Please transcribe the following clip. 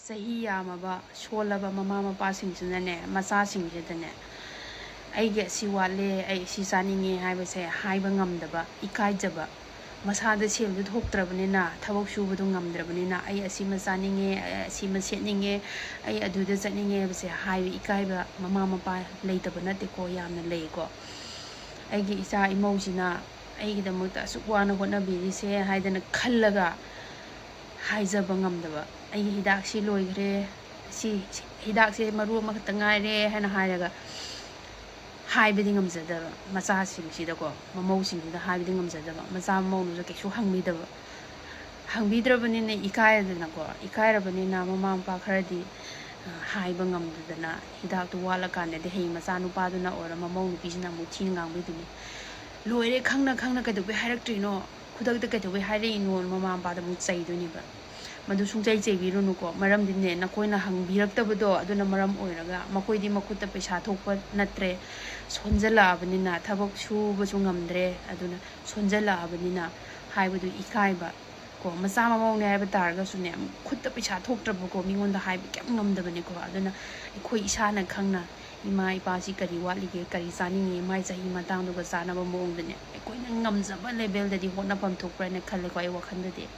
Sahi yamaba sholaba mama mapasingsinane masasingsidane aige si wale ai si saninge haibase haiba ngamdaba ikaijaba masada seldu thoktrabnina thabak subadu ngamdrabnina ai asi masaninge asi masetninge ai aduda chatninge base haiba ikaiba mama mapa leitaba nate ko yamna leiko aige isa imojina aige damukta asukwana hotnabirise haidana khallaga haijaba ngamdaba ai hidak si loigre si hidak se maru ma khata ngaire hana hairaga haibadi ngamjadaba macha singsidako mamau singida haibadi ngamjadaba macha mamau nu kesu hangmidaba hangbidrabanina ikaidana ko ikairabanina mama mapa kharadi haiba ngamdana hidak tu wala kanade hei macha nu pa duna ora mamau nu pisina mu thin ngangbiduni loire khangna kadobe hairaktrino khudakta kadobe hairino mama mapa da mu chaiduniba madu sungchai cheibiruno ko maram dinne nakoina hangbiraktabado aduna maram oiraga makoidi makutta paisa thokpa natre sonjala abanina thabak suba sungamdre aduna sonjala abanina haibadu ikaiba ko macha mamau ne haiba targa sune khutta paisa thoktrabo ko mingonda haiba kyam ngamdabani ko aduna ikoi isana khangna ima ipasi kari walige kari saninge mai chahi matang duga sanaba mongdane koina ngamjaba level dadi hotna pam thokpra ne khalle ko ai wakhandade